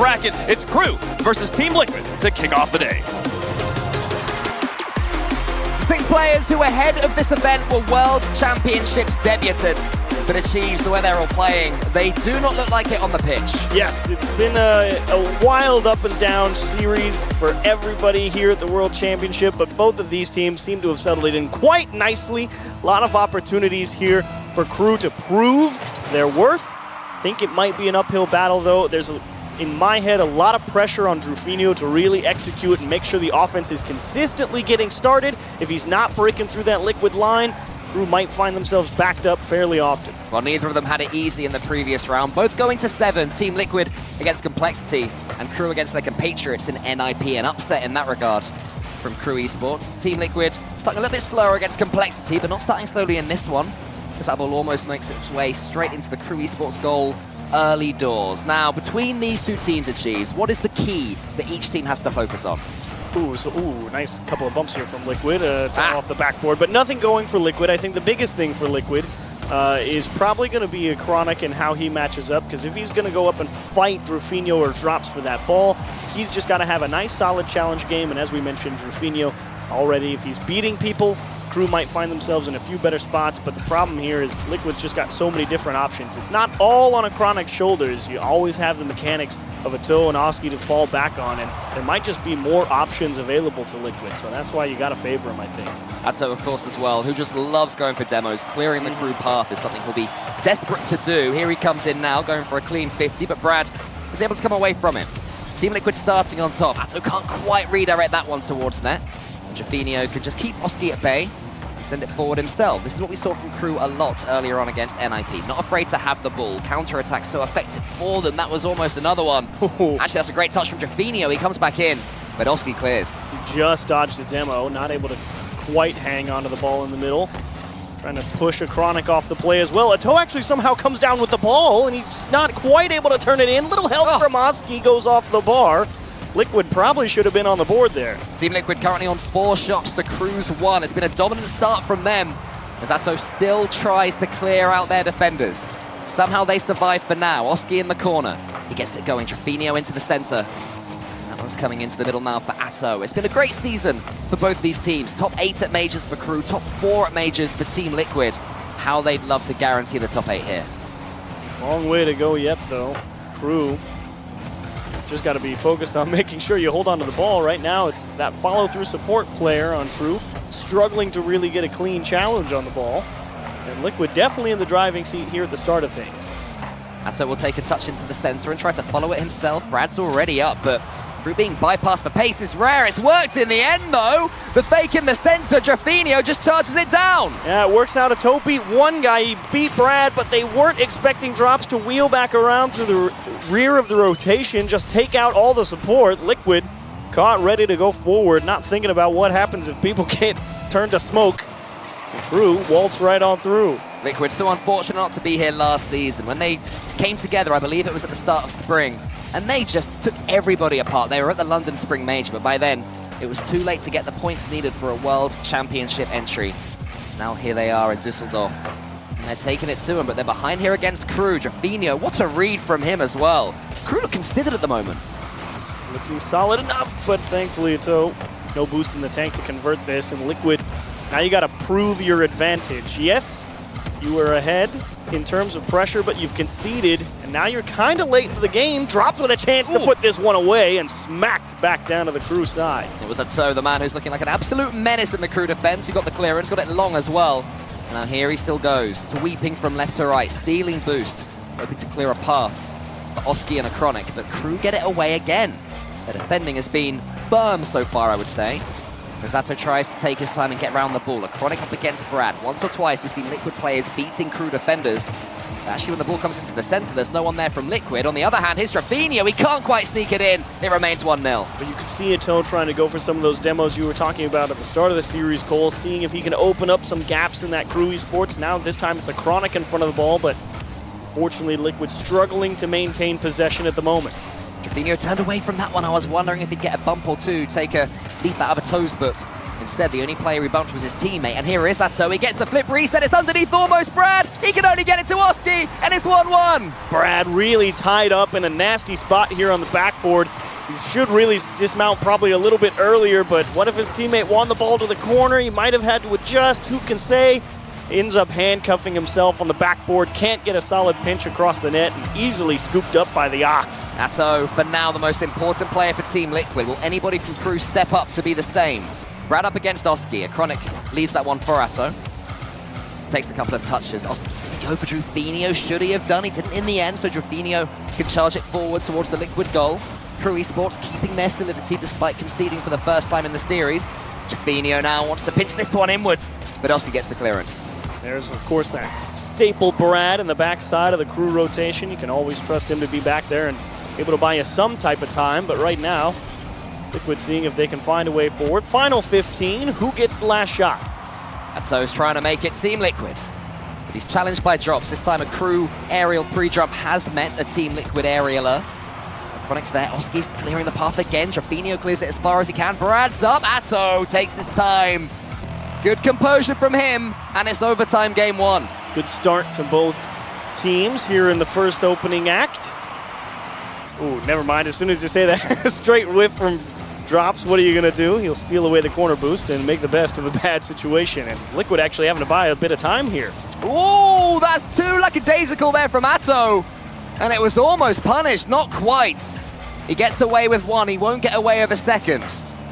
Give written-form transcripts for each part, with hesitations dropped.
bracket, it's KRU versus Team Liquid to kick off the day. 6 players who ahead of this event were World Championships debutants. But Achieves, the way they're all playing, they do not look like it on the pitch. Yes, it's been a wild up and down series for everybody here at the World Championship, but both of these teams seem to have settled in quite nicely. A lot of opportunities here for KRU to prove their worth. I think it might be an uphill battle, though. There's, in my head, a lot of pressure on Drufinho to really execute and make sure the offense is consistently getting started. If he's not breaking through that Liquid line, KRU might find themselves backed up fairly often. Well, neither of them had it easy in the previous round. Both going to 7. Team Liquid against Complexity, and KRU against their compatriots in NIP. An upset in that regard from KRU Esports. Team Liquid starting a little bit slower against Complexity, but not starting slowly in this one, because that ball almost makes its way straight into the KRU Esports goal early doors. Now, between these two teams, Achieves, what is the key that each team has to focus on? Nice couple of bumps here from Liquid off the backboard, but nothing going for Liquid. I think the biggest thing for Liquid is probably going to be a Chronic and how he matches up, because if he's going to go up and fight Drufinho or drops for that ball, he's just got to have a nice solid challenge game. And as we mentioned, Drufinho already, if he's beating people, KRU might find themselves in a few better spots, but the problem here is Liquid's just got so many different options. It's not all on a Chronic's shoulders. You always have the mechanics of a Toe and Oski to fall back on, and there might just be more options available to Liquid, so that's why you got to favor him, I think. Atto, of course, as well, who just loves going for demos. Clearing the KRU path is something he'll be desperate to do. Here he comes in now, going for a clean 50, but Brad is able to come away from it. Team Liquid starting on top. Atto can't quite redirect that one towards net. Drufinho could just keep Oski at bay and send it forward himself. This is what we saw from KRU a lot earlier on against NIP. Not afraid to have the ball. Counter-attack so effective for them. That was almost another one. Actually, that's a great touch from Drufinho. He comes back in, but Oski clears. He just dodged a demo, not able to quite hang onto the ball in the middle. Trying to push a Chronic off the play as well. Atto actually somehow comes down with the ball, and he's not quite able to turn it in. Little help from Oski, goes off the bar. Liquid probably should have been on the board there. Team Liquid currently on 4 shots to KRU's 1. It's been a dominant start from them, as Atto still tries to clear out their defenders. Somehow they survive for now. Oski in the corner. He gets it going. Drufinho into the center. That one's coming into the middle now for Atto. It's been a great season for both these teams. Top 8 at Majors for KRU, top 4 at Majors for Team Liquid. How they'd love to guarantee the top 8 here. Long way to go yet, though. KRU just got to be focused on making sure you hold on to the ball. Right now, it's that follow-through support player on KRU, struggling to really get a clean challenge on the ball. And Liquid definitely in the driving seat here at the start of things. Atto will take a touch into the center and try to follow it himself. Brad's already up, but KRU being bypassed for pace is rare. It's worked in the end, though. The fake in the center, Drufinho just charges it down. Yeah, it works out. Atto beat one guy, he beat Brad, but they weren't expecting drops to wheel back around through the rear of the rotation, just take out all the support. Liquid caught ready to go forward, not thinking about what happens if people get turned to smoke. And KRU waltz right on through. Liquid so unfortunate not to be here last season. When they came together, I believe it was at the start of spring, and they just took everybody apart. They were at the London Spring Major, but by then it was too late to get the points needed for a World Championship entry. Now here they are in Düsseldorf, and they're taking it to him, but they're behind here against KRU. Drufinho, what a read from him as well. KRU look considered at the moment. Looking solid enough, but thankfully Atto, no boost in the tank to convert this, and Liquid, now you gotta prove your advantage. Yes, you were ahead in terms of pressure, but you've conceded, and now you're kind of late into the game. Drops with a chance to put this one away, and smacked back down to the KRU side. It was Atto, the man who's looking like an absolute menace in the KRU defense, who got the clearance, got it long as well. Now here he still goes, sweeping from left to right, stealing boost, hoping to clear a path for Oski and a Chronic, but KRU get it away again. The defending has been firm so far, I would say. As Atto tries to take his time and get around the ball. A Chronic up against Brad. Once or twice we've seen Liquid players beating KRU defenders. Actually, when the ball comes into the center, there's no one there from Liquid. On the other hand, here's Drufinho. He can't quite sneak it in. It remains 1-0. But you can see Atto trying to go for some of those demos you were talking about at the start of the series, Cole, seeing if he can open up some gaps in that KRU Esports. Now this time it's a Chronic in front of the ball, but unfortunately Liquid struggling to maintain possession at the moment. Drufinho turned away from that one. I was wondering if he'd get a bump or two, take a leaf out of Atto's book. Instead, the only player he bumped was his teammate, and here is that, so he gets the flip reset, it's underneath almost Brad, he can only get it to Oski, and it's 1-1. Brad really tied up in a nasty spot here on the backboard. He should really dismount probably a little bit earlier, but what if his teammate won the ball to the corner? He might have had to adjust, who can say? Ends up handcuffing himself on the backboard, can't get a solid pinch across the net, and easily scooped up by the Ox. Atto, for now, the most important player for Team Liquid. Will anybody from KRU step up to be the same? Brad up against Oski. Chronic leaves that one for Atto. Takes a couple of touches. Oski, did he go for Drufinho? Should he have done? He didn't in the end, so Drufinho can charge it forward towards the Liquid goal. KRU Esports keeping their solidity despite conceding for the first time in the series. Drufinho now wants to pitch this one inwards, but Oski gets the clearance. There's, of course, that staple Brad in the backside of the KRU rotation. You can always trust him to be back there and able to buy you some type of time, but right now, Liquid seeing if they can find a way forward. Final 15, who gets the last shot? Atto's trying to make it Team Liquid. But he's challenged by drops. This time a KRU aerial pre-jump has met a Team Liquid aerialer. Chronic's there, Oski's clearing the path again. Drufinho clears it as far as he can. Brad's up, Atto takes his time. Good composure from him, and it's overtime game 1. Good start to both teams here in the first opening act. Ooh, never mind. As soon as you say that, straight whiff from drops, what are you going to do? He'll steal away the corner boost and make the best of a bad situation. And Liquid actually having to buy a bit of time here. Ooh, that's too lackadaisical there from Atto. And it was almost punished, not quite. He gets away with one, he won't get away with a second.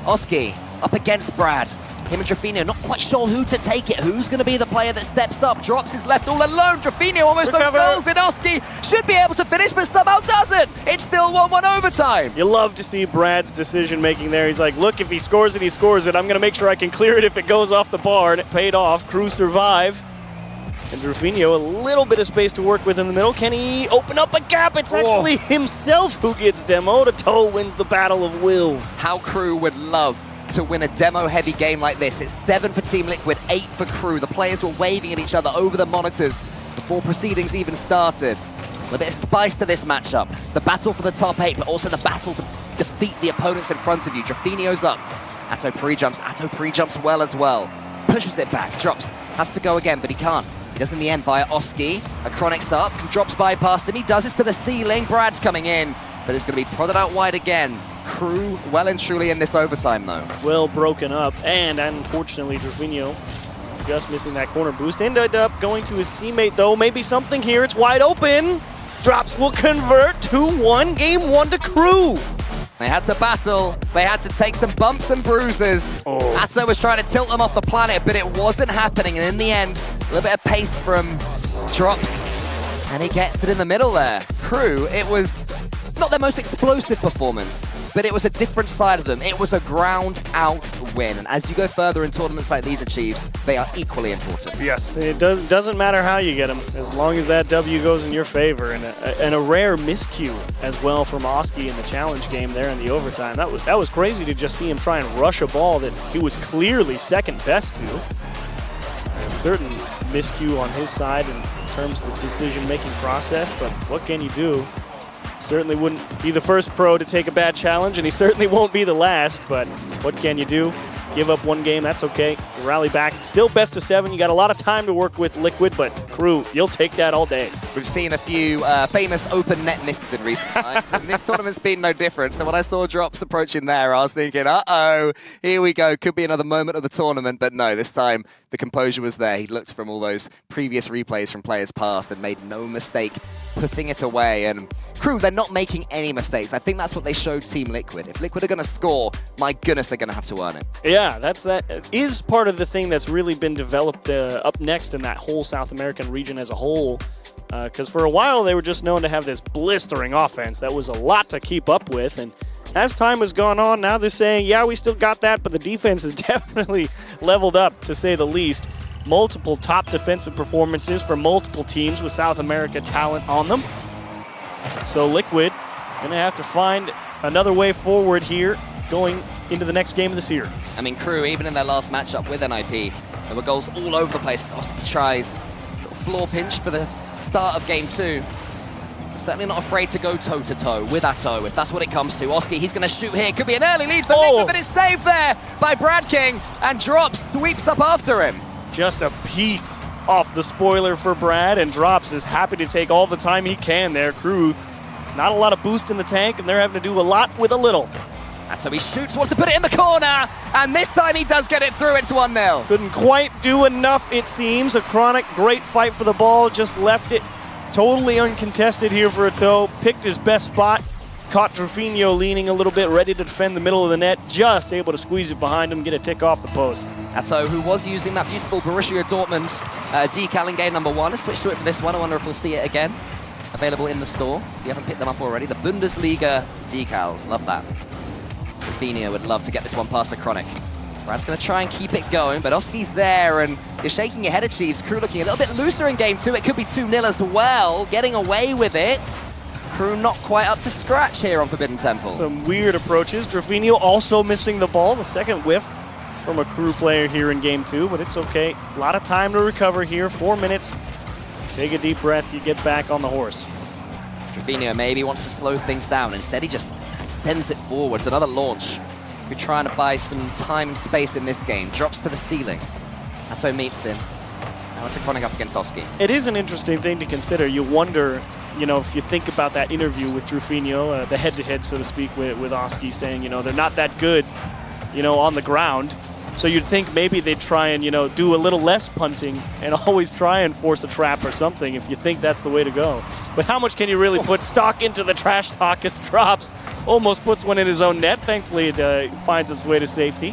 Oski up against Brad. Him and Drufinho not quite sure who to take it. Who's going to be the player that steps up, drops his left all alone. Drufinho almost goals in. Oski should be able to finish, but somehow doesn't. It's still 1-1 overtime. You love to see Brad's decision making there. He's like, look, if he scores it, he scores it. I'm going to make sure I can clear it if it goes off the bar, and it paid off. KRU survive. And Drufinho, a little bit of space to work with in the middle. Can he open up a gap? It's actually himself who gets demoed. Atto wins the battle of wills. How KRU would love to win a demo-heavy game like this. It's 7 for Team Liquid, 8 for KRU. The players were waving at each other over the monitors before proceedings even started. A little bit of spice to this matchup. The battle for the top 8, but also the battle to defeat the opponents in front of you. Drufinho's up. Atto pre-jumps well as well. Pushes it back, drops, has to go again, but he can't. He does in the end via Oski. A Chronic's up, drops by past him. He does this to the ceiling. Brad's coming in, but it's going to be prodded out wide again. KRU well and truly in this overtime, though. Well broken up, and unfortunately, Drufinho just missing that corner boost. Ended up going to his teammate, though. Maybe something here. It's wide open. Drops will convert 2-1. Game 1 to KRU. They had to battle. They had to take some bumps and bruises. Atto was trying to tilt them off the planet, but it wasn't happening. And in the end, a little bit of pace from drops, and he gets it in the middle there. KRU, it was not their most explosive performance, but it was a different side of them. It was a ground-out win. And as you go further in tournaments like these achieves, they are equally important. Yes, it doesn't matter how you get them, as long as that W goes in your favor. And a rare miscue as well from Oski in the challenge game there in the overtime. That was crazy to just see him try and rush a ball that he was clearly second best to. And a certain miscue on his side in terms of the decision-making process, but what can you do? Certainly wouldn't be the first pro to take a bad challenge, and he certainly won't be the last, but what can you do? Give up one game, that's okay. You rally back. It's still best of 7. You got a lot of time to work with Liquid, but KRU, you'll take that all day. We've seen a few famous open net misses in recent times, and this tournament's been no different. So when I saw drops approaching there, I was thinking, uh-oh, here we go. Could be another moment of the tournament, but no, this time the composure was there. He looked from all those previous replays from players past and made no mistake putting it away. And KRU, they're not making any mistakes. I think that's what they showed Team Liquid. If Liquid are going to score, my goodness, they're going to have to earn it. Yeah, that is part of the thing that's really been developed up next in that whole South American region as a whole. Because for a while, they were just known to have this blistering offense. That was a lot to keep up with. And as time has gone on, now they're saying, yeah, we still got that, but the defense has definitely leveled up, to say the least. Multiple top defensive performances for multiple teams with South America talent on them. So Liquid going to have to find another way forward here going into the next game of the series. I mean, KRU, even in their last matchup with NIP, there were goals all over the place. Oski tries sort of floor pinch for the start of game 2. Certainly not afraid to go toe-to-toe with Atto, if that's what it comes to. Oski, he's going to shoot here. Could be an early lead for Liquid, but it's saved there by Brad King, and Drops sweeps up after him. Just a piece off the spoiler for Brad, and Drops is happy to take all the time he can there. KRU, not a lot of boost in the tank, and they're having to do a lot with a little. Atto, he shoots, wants to put it in the corner, and this time he does get it through. It's 1-0. Couldn't quite do enough, it seems. A Chronic, great fight for the ball, just left it totally uncontested here for Atto. Picked his best spot, caught Drufinho leaning a little bit, ready to defend the middle of the net, just able to squeeze it behind him, get a tick off the post. Atto, who was using that beautiful Borussia Dortmund decal in game number 1, has switched to it for this one. I wonder if we'll see it again. Available in the store, if you haven't picked them up already. The Bundesliga decals, love that. Drufinho would love to get this one past a Chronic. Brad's going to try and keep it going, but Oski's there, and you're shaking your head at Chiefs. KRU looking a little bit looser in game 2. It could be 2-0 as well, getting away with it. KRU not quite up to scratch here on Forbidden Temple. Some weird approaches. Drufinho also missing the ball, the second whiff from a KRU player here in game 2, but it's okay. A lot of time to recover here, 4 minutes. Take a deep breath, you get back on the horse. Drufinho maybe wants to slow things down. Instead, he just sends it forwards. Another launch. We're trying to buy some time and space in this game. Drops to the ceiling. Atto meets him. Now it's a Chronic up against Oski. It is an interesting thing to consider. You wonder, you know, if you think about that interview with Drufinho, the head-to-head, so to speak, with Oski, saying, you know, they're not that good, you know, on the ground. So you'd think maybe they'd try and, you know, do a little less punting and always try and force a trap or something if you think that's the way to go. But how much can you really put stock into the trash talk as Drops almost puts one in his own net? Thankfully, it finds its way to safety.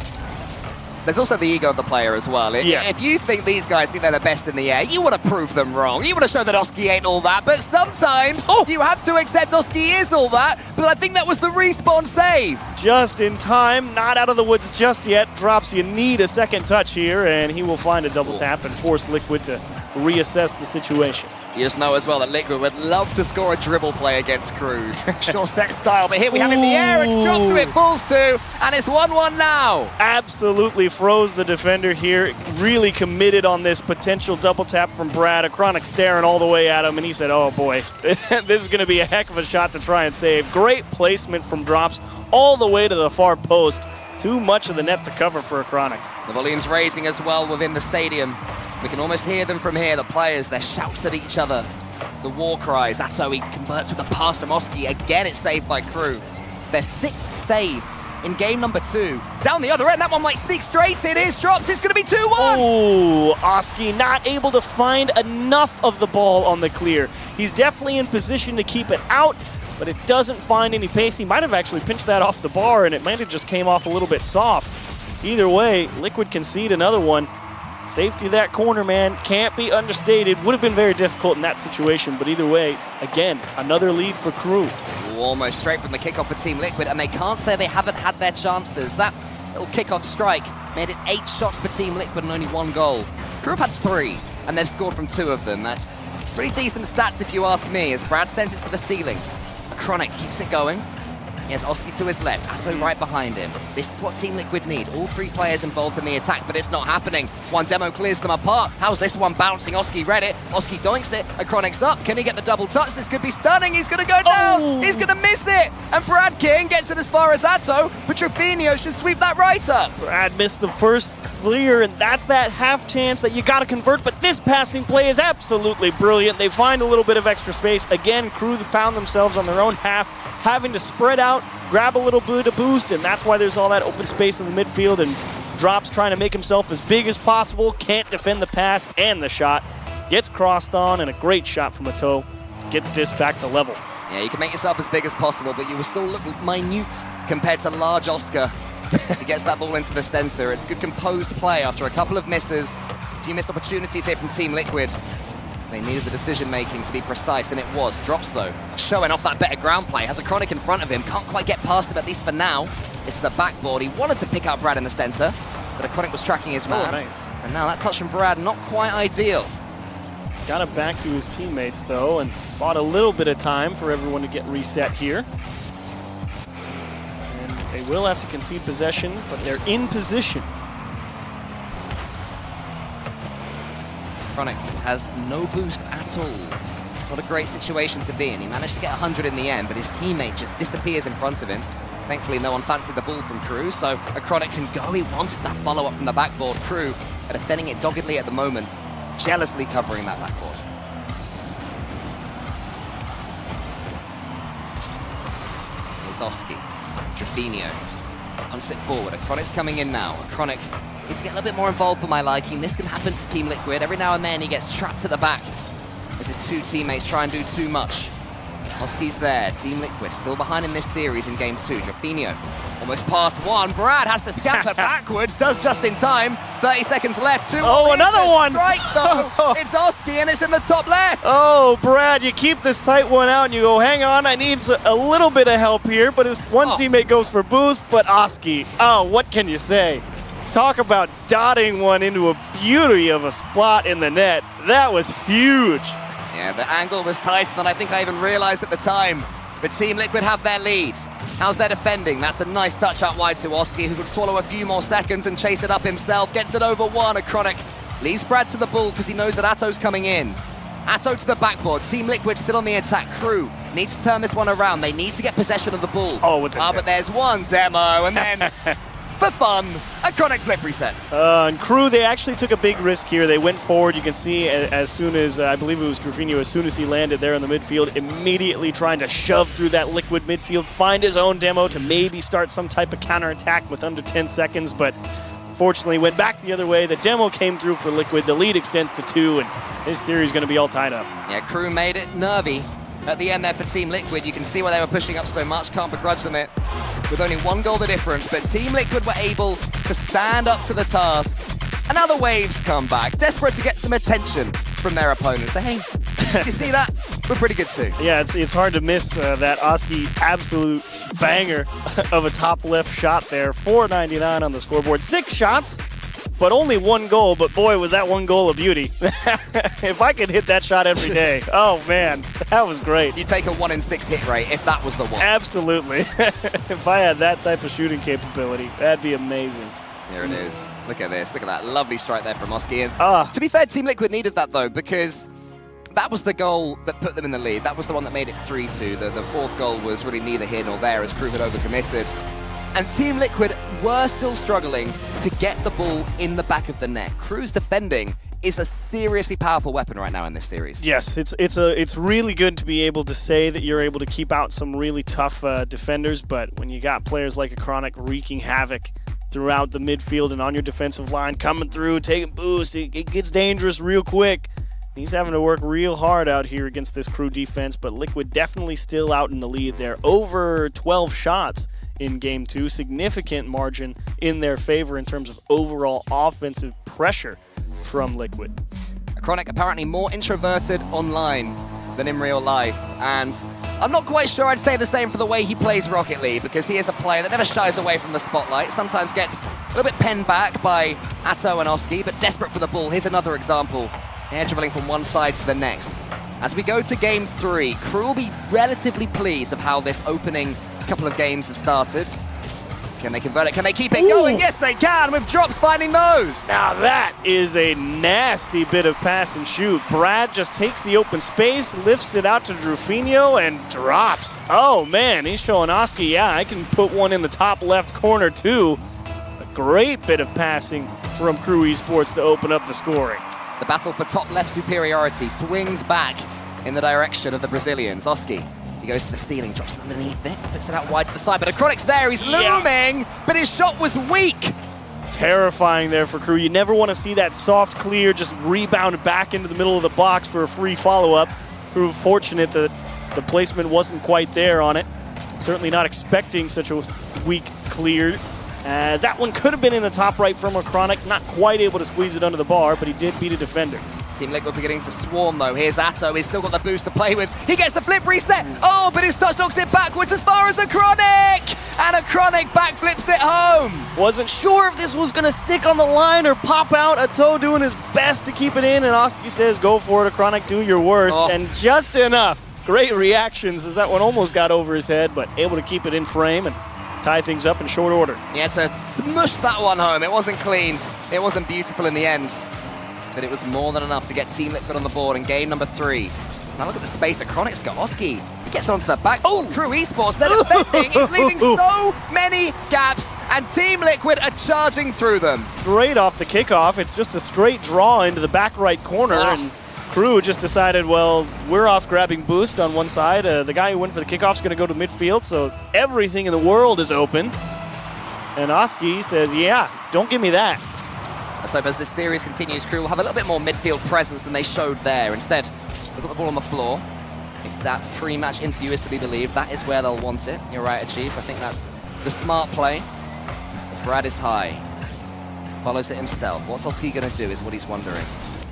There's also the ego of the player as well. If you think these guys think they're the best in the air, you want to prove them wrong. You want to show that Oski ain't all that. But sometimes you have to accept Oski is all that. But I think that was the respawn save. Just in time, not out of the woods just yet. Drops, you need a second touch here, and he will find a double tap and force Liquid to reassess the situation. You just know as well that Liquid would love to score a dribble play against KRU. Short set style, but here we have in the air, and drops to it, falls to, and it's 1-1 now. Absolutely froze the defender here. Really committed on this potential double tap from Brad. A Chronic staring all the way at him, and he said, oh boy, this is going to be a heck of a shot to try and save. Great placement from Drops all the way to the far post. Too much of the net to cover for a Chronic. The volume's raising as well within the stadium. We can almost hear them from here, the players, their shouts at each other, the war cries. Atto, he converts with a pass from Oski. Again, it's saved by KRU. Their 6th save in game number 2. Down the other end, that one might sneak straight. It is Drops, it's going to be 2-1. Oh, Oski not able to find enough of the ball on the clear. He's definitely in position to keep it out, but it doesn't find any pace. He might have actually pinched that off the bar, and it might have just came off a little bit soft. Either way, Liquid concede another one. Safety of that corner, man, can't be understated. Would have been very difficult in that situation, but either way, again, another lead for KRU. Almost straight from the kickoff for Team Liquid, and they can't say they haven't had their chances. That little kickoff strike made it 8 shots for Team Liquid and only 1 goal. KRU have had 3, and they've scored from 2 of them. That's pretty decent stats if you ask me, as Brad sends it to the ceiling. A Chronic keeps it going. He has Oski to his left, Atto right behind him. This is what Team Liquid need. All 3 players involved in the attack, but it's not happening. One demo clears them apart. How's this one bouncing? Oski read it. Oski doinks it. A Chronic's up. Can he get the double touch? This could be stunning. He's going to go down. He's going to miss it. And Brad King gets it as far as Atto, but Drufinho should sweep that right up. Brad missed the first clear, and that's that half chance that you got to convert, but this passing play is absolutely brilliant. They find a little bit of extra space. Again, KRU found themselves on their own half, having to spread out, grab a little bit of boost, and that's why there's all that open space in the midfield, and Drops trying to make himself as big as possible, can't defend the pass and the shot, gets crossed on, and a great shot from Atto to get this back to level. Yeah, you can make yourself as big as possible, but you will still look minute compared to large Oscar. He gets that ball into the center. It's good composed play after a couple of misses, a few missed opportunities here from Team Liquid. They needed the decision-making to be precise, and it was. Drops, though, showing off that better ground play. Has a Chronic in front of him. Can't quite get past him, at least for now. This is the backboard. He wanted to pick out Brad in the center, but a Chronic was tracking his man. Nice. And now that touch from Brad, not quite ideal. Got it back to his teammates, though, and bought a little bit of time for everyone to get reset here. And they will have to concede possession, but they're in position. Chronic has no boost at all. Not a great situation to be in. He managed to get 100 in the end, but his teammate just disappears in front of him. Thankfully, no one fancied the ball from KRU, so Acronic can go. He wanted that follow-up from the backboard. KRU are defending it doggedly at the moment, jealously covering that backboard. Here's Oski. Drafinio punts it forward. Acronic's coming in now. Acronic needs to get a little bit more involved for my liking. This can happen to Team Liquid. Every now and then he gets trapped to the back as his two teammates try and do too much. Oski's there. Team Liquid still behind in this series in game 2. Drafinio almost past one. Brad has to scamper backwards, does just in time. 30 seconds left. Oh, another one! Right though. It's Oski and it's in the top left. Oh, Brad, you keep this tight one out and you go, hang on, I need a little bit of help here, but his one teammate goes for boost, but Oski, oh, what can you say? Talk about dotting one into a beauty of a spot in the net. That was huge. Yeah, the angle was tighter than I think I even realized at the time. But Team Liquid have their lead. How's their defending? That's a nice touch out wide to Oski, who could swallow a few more seconds and chase it up himself. Gets it over one. Acronic leaves Brad to the ball because he knows that Atto's coming in. Atto to the backboard. Team Liquid still on the attack. KRU need to turn this one around. They need to get possession of the ball. Oh, but there's one demo, and then for fun, Acronic flip resets. And KRU, they actually took a big risk here. They went forward. You can see as soon as, I believe it was Drafinio, as soon as he landed there in the midfield, immediately trying to shove through that Liquid midfield, find his own demo to maybe start some type of counterattack with under 10 seconds, but unfortunately went back the other way. The demo came through for Liquid. The lead extends to 2, and this series is going to be all tied up. Yeah, KRU made it nervy at the end there for Team Liquid. You can see why they were pushing up so much. Can't begrudge them it. With only one goal the difference, but Team Liquid were able to stand up to the task. And now the waves come back, desperate to get some attention from their opponents. So, hey, you see that? We're pretty good too. Yeah, it's hard to miss that Oski absolute banger of a top left shot there. 499 on the scoreboard. 6 shots, but only 1 goal. But boy, was that 1 goal a beauty. If I could hit that shot every day, oh man, that was great. You take a 1 in 6 hit rate if that was the one. Absolutely. If I had that type of shooting capability, that'd be amazing. Here it is. Look at this. Look at that lovely strike there from Oski. And to be fair, Team Liquid needed that though, because that was the goal that put them in the lead. That was the one that made it 3-2. The 4th goal was really neither here nor there, as KRU had overcommitted. And Team Liquid were still struggling to get the ball in the back of the net. KRU's defending is a seriously powerful weapon right now in this series. Yes, it's really good to be able to say that you're able to keep out some really tough defenders, but when you got players like Acronic wreaking havoc throughout the midfield and on your defensive line, coming through, taking boost, it gets dangerous real quick. He's having to work real hard out here against this KRU defense, but Liquid definitely still out in the lead there. Over 12 shots in game 2, significant margin in their favor in terms of overall offensive pressure from Liquid. Acronic apparently more introverted online than in real life, and I'm not quite sure I'd say the same for the way he plays Rocket League, because he is a player that never shies away from the spotlight, sometimes gets a little bit penned back by Atto and Oski, but desperate for the ball. Here's another example, air dribbling from one side to the next. As we go to game 3, KRU will be relatively pleased of how this opening couple of games have started. Can they convert it? Can they keep it going? Yes, they can, with drops finding those. Now that is a nasty bit of pass and shoot. Brad just takes the open space, lifts it out to Drafinio, and drops. Oh man, he's showing Oski, yeah, I can put one in the top left corner too. A great bit of passing from KRU Esports to open up the scoring. The battle for top left superiority swings back in the direction of the Brazilians. Oski, he goes to the ceiling, drops it underneath it, puts it out wide to the side, but Acronic's there, he's looming, but his shot was weak. Terrifying there for KRU. You never want to see that soft clear just rebound back into the middle of the box for a free follow-up. KRU fortunate that the placement wasn't quite there on it. Certainly not expecting such a weak clear, as that one could have been in the top right from Acronic. Not quite able to squeeze it under the bar, but he did beat a defender. Team Liquid beginning to swarm though. Here's Atto, he's still got the boost to play with. He gets the flip reset. Oh, but his touch knocks it backwards as far as Acronic! And Acronic backflips it home. Wasn't sure if this was gonna stick on the line or pop out. Atto doing his best to keep it in, and Oski says, go for it, Acronic, do your worst. And just enough. Great reactions as that one almost got over his head, but able to keep it in frame and tie things up in short order. Yeah, to smush that one home. It wasn't clean, it wasn't beautiful in the end, but it was more than enough to get Team Liquid on the board in game number 3. Now look at the space that Chronic's got. Oski, he gets onto the back. Oh, KRU Esports, they're defending. It's leaving so many gaps, and Team Liquid are charging through them. Straight off the kickoff, it's just a straight draw into the back right corner, and KRU just decided, well, we're off grabbing boost on one side. The guy who went for the kickoff is going to go to midfield, so everything in the world is open. And Oski says, yeah, don't give me that. Let's hope as this series continues, KRU will have a little bit more midfield presence than they showed there. Instead, they've got the ball on the floor. If that pre-match interview is to be believed, that is where they'll want it. You're right, Achieves. I think that's the smart play. Brad is high. Follows it himself. What's Oski going to do is what he's wondering.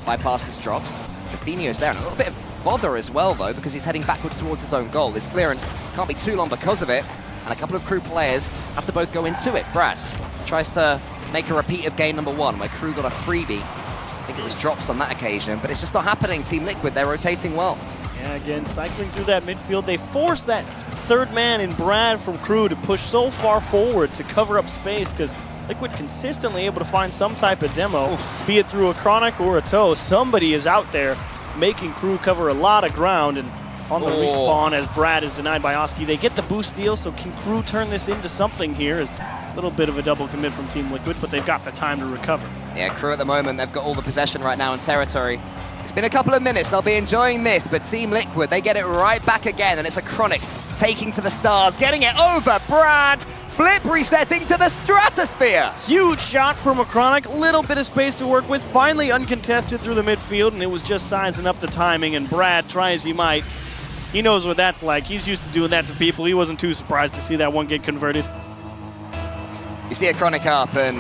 Bypasses drops. Jaffinio's there. And a little bit of bother as well, though, because he's heading backwards towards his own goal. This clearance can't be too long because of it. And a couple of KRU players have to both go into it. Brad tries to make a repeat of game number 1, where KRU got a freebie. I think it was drops on that occasion, but it's just not happening. Team Liquid, they're rotating well. Yeah, again, cycling through that midfield. They force that third man in Brad from KRU to push so far forward to cover up space, because Liquid consistently able to find some type of demo, be it through a Chronic or a Toe. Somebody is out there making KRU cover a lot of ground, and on the respawn as Brad is denied by Oski. They get the boost steal, so can KRU turn this into something here? Is a little bit of a double commit from Team Liquid, but they've got the time to recover. Yeah, KRU at the moment, they've got all the possession right now in territory. It's been a couple of minutes, they'll be enjoying this, but Team Liquid, they get it right back again, and it's a Chronic taking to the stars, getting it over Brad, flip resetting to the stratosphere. Huge shot from a Chronic, little bit of space to work with, finally uncontested through the midfield, and it was just sizing up the timing, and Brad, try as he might, he knows what that's like. He's used to doing that to people. He wasn't too surprised to see that one get converted. You see a Chronic up, and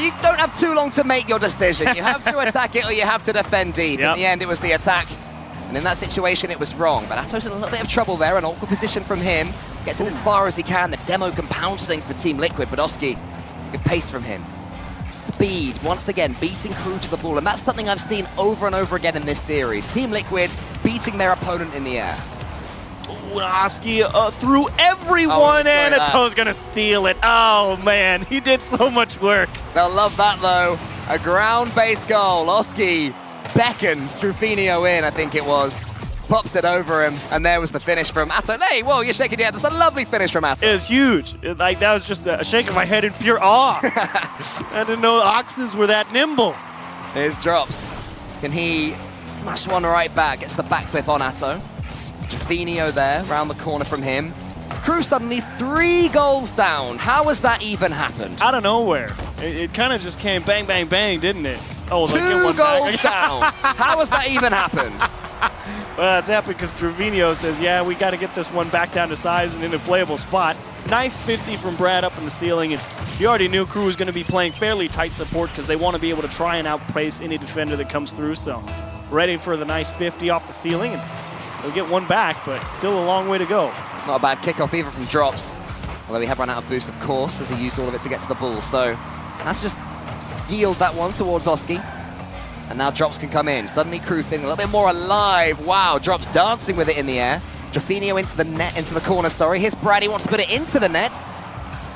you don't have too long to make your decision. You have to attack it or you have to defend deep. Yep. In the end, it was the attack. And in that situation, it was wrong. But Ato's in a little bit of trouble there. An awkward position from him. Gets it as far as he can. The demo compounds things for Team Liquid, but Oski, good pace from him. Speed, once again, beating KRU to the ball. And that's something I've seen over and over again in this series. Team Liquid beating their opponent in the air. Oski through everyone, and Ato's gonna steal it. Oh man, he did so much work. They'll love that though. A ground-based goal. Oski beckons Trufinio in, I think it was. Pops it over him, and there was the finish from Ato. Hey, whoa, you're shaking your head. That's a lovely finish from Ato. It was huge. Like, that was just a shake of my head in pure awe. I didn't know Oxes were that nimble. Here's drops. Can he smash one right back? Gets the backflip on Ato. Jaffinio there, round the corner from him. KRU suddenly 3 goals down. How has that even happened? Out of nowhere. It kind of just came bang, bang, bang, didn't it? Oh, 2 goals down. How has that even happened? Well, it's happened because Trevino says, yeah, we got to get this one back down to size and in a playable spot. Nice 50 from Brad up in the ceiling, and you already knew KRU was going to be playing fairly tight support because they want to be able to try and outpace any defender that comes through, so ready for the nice 50 off the ceiling, and they'll get one back, but still a long way to go. Not a bad kickoff either from Drops, although he had run out of boost, of course, as he used all of it to get to the ball, so that's just yield that one towards Oski. And now Drops can come in. Suddenly KRU feeling a little bit more alive. Wow, Drops dancing with it in the air. Jaffinio into the net, into the corner, sorry. Here's Brad, he wants to put it into the net.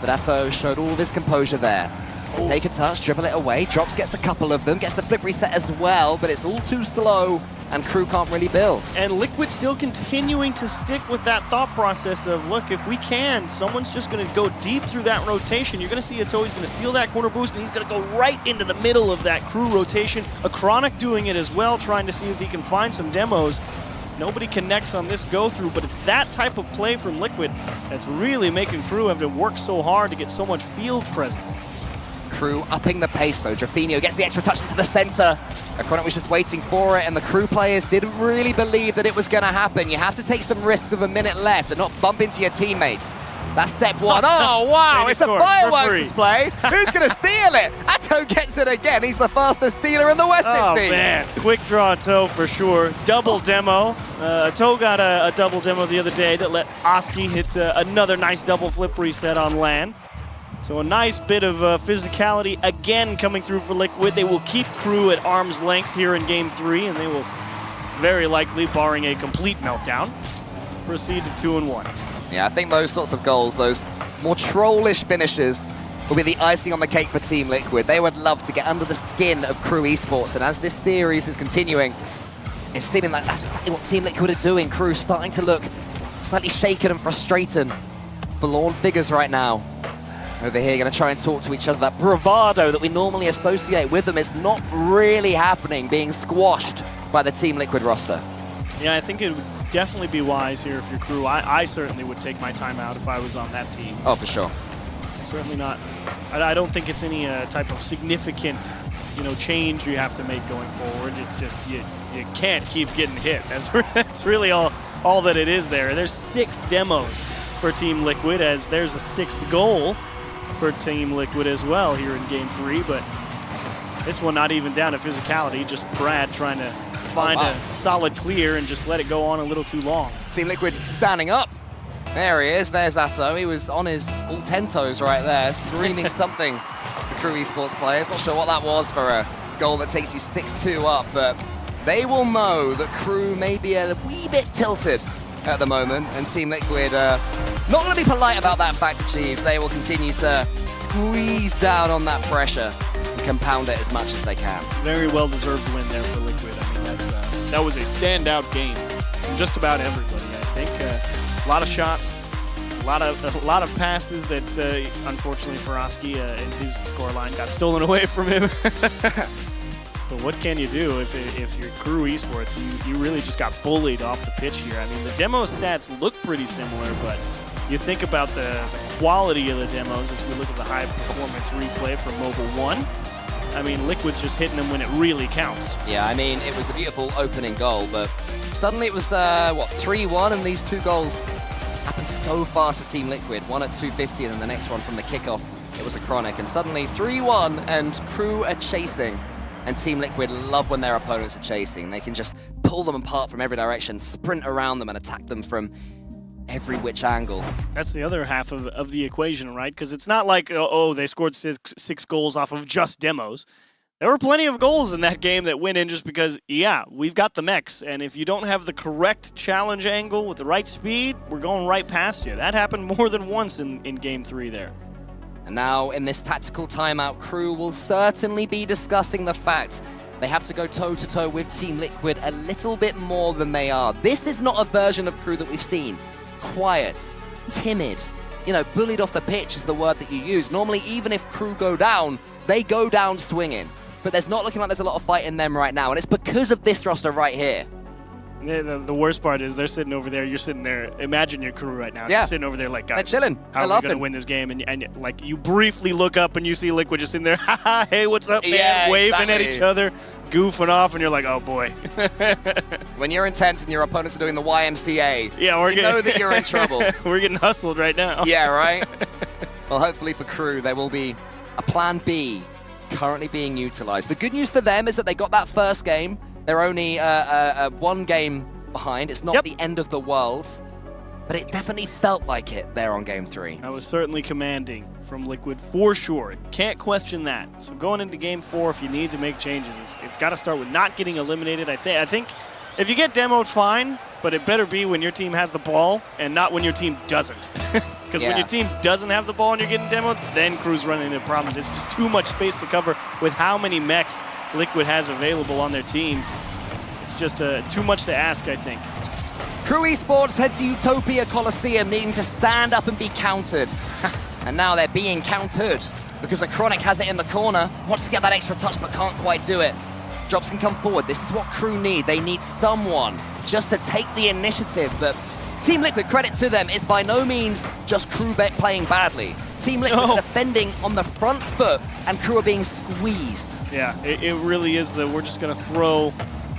But Ato showed all of his composure there. To take a touch, dribble it away. Drops gets a couple of them, gets the flip reset as well, but it's all too slow, and KRU can't really build. And Liquid still continuing to stick with that thought process of, look, if we can, someone's just going to go deep through that rotation. You're going to see Ato, he's going to steal that corner boost, and he's going to go right into the middle of that KRU rotation. A Chronic doing it as well, trying to see if he can find some demos. Nobody connects on this go-through, but it's that type of play from Liquid that's really making KRU have to work so hard to get so much field presence. KRU upping the pace though. Jaffinio gets the extra touch into the center. Chronic was just waiting for it, and the KRU players didn't really believe that it was going to happen. You have to take some risks with a minute left and not bump into your teammates. That's step one. Oh, wow, it's a fireworks display. Who's going to steal it? Ato gets it again. He's the fastest stealer in the Western team. Oh, man. Quick draw Ato for sure. Double demo. Ato got a double demo the other day that let Oski hit another nice double flip reset on LAN. So a nice bit of physicality again coming through for Liquid. They will keep KRU at arm's length here in Game 3, and they will very likely, barring a complete meltdown, proceed to 2-1. Yeah, I think those sorts of goals, those more trollish finishes, will be the icing on the cake for Team Liquid. They would love to get under the skin of KRU Esports, and as this series is continuing, It's seeming like that's exactly what Team Liquid are doing. KRU starting to look slightly shaken and frustrated. Forlorn figures right now. Over here, going to try and talk to each other. That bravado that we normally associate with them is not really happening, being squashed by the Team Liquid roster. Yeah, I think it would definitely be wise here if you're KRU. I certainly would take my time out if I was on that team. Oh, for sure. Certainly not. I don't think it's any type of significant, change you have to make going forward. It's just you can't keep getting hit. That's really all that it is there. There's 6 demos for Team Liquid, as there's a 6th goal for Team Liquid as well here in Game 3, but this one not even down to physicality, just Brad trying to find a solid clear and just let it go on a little too long. Team Liquid standing up. There he is, there's Atto. He was on his all 10 toes right there, screaming something to the KRU Esports players. Not sure what that was for a goal that takes you 6-2 up, but they will know that KRU may be a wee bit tilted at the moment, and Team Liquid not going to be polite about that fact achieved. They will continue to squeeze down on that pressure and compound it as much as they can. Very well-deserved win there for Liquid. I mean, that was a standout game from just about everybody, I think. A lot of shots, a lot of passes that, unfortunately for Oski, and his scoreline got stolen away from him. But what can you do if you're KRU Esports? You really just got bullied off the pitch here. I mean, the demo stats look pretty similar, but you think about the quality of the demos as we look at the high-performance replay from Mobile 1. I mean, Liquid's just hitting them when it really counts. Yeah, I mean, it was the beautiful opening goal, but suddenly it was, 3-1, and these 2 goals happened so fast for Team Liquid. One at 2:50, and then the next one from the kickoff, it was a chronic. And suddenly 3-1, and KRU are chasing. And Team Liquid love when their opponents are chasing. They can just pull them apart from every direction, sprint around them, and attack them from every which angle. That's the other half of the equation, right? Because it's not like, they scored six goals off of just demos. There were plenty of goals in that game that went in just because, yeah, we've got the mechs, and if you don't have the correct challenge angle with the right speed, we're going right past you. That happened more than once in Game 3 there. And now, in this tactical timeout, KRU will certainly be discussing the fact they have to go toe-to-toe with Team Liquid a little bit more than they are. This is not a version of KRU that we've seen. Quiet, timid, bullied off the pitch is the word that you use. Normally, even if KRU go down, they go down swinging. But there's not looking like there's a lot of fight in them right now, and it's because of this roster right here. The worst part is they're sitting over there, you're sitting there, imagine your KRU right now. Yeah. You're sitting over there like, guys, they're chilling. how are we going to win this game? And like, you briefly look up and you see Liquid just sitting there, hey, what's up, man? Yeah, waving at each other, goofing off, and you're like, oh boy. When you're intense and your opponents are doing the YMCA, yeah, you know that you're in trouble. We're getting hustled right now. Yeah, right? Well, hopefully for KRU, there will be a plan B currently being utilized. The good news for them is that they got that first game. They're only 1 game behind. It's not the end of the world, but it definitely felt like it there on Game 3. That was certainly commanding from Liquid for sure. Can't question that. So going into Game 4, if you need to make changes, it's got to start with not getting eliminated. I think if you get demoed, fine, but it better be when your team has the ball and not when your team doesn't. Because when your team doesn't have the ball and you're getting demoed, then KRU's running into problems. It's just too much space to cover with how many mechs Liquid has available on their team. It's just too much to ask, I think. KRU Esports head to Utopia Coliseum, needing to stand up and be countered. And now they're being countered because a Chronic has it in the corner, wants to get that extra touch but can't quite do it. Drops can come forward. This is what KRU need. They need someone just to take the initiative. But Team Liquid, credit to them, is by no means just KRU playing badly. Team Liquid defending on the front foot, and KRU are being squeezed. Yeah, it really is that we're just going to throw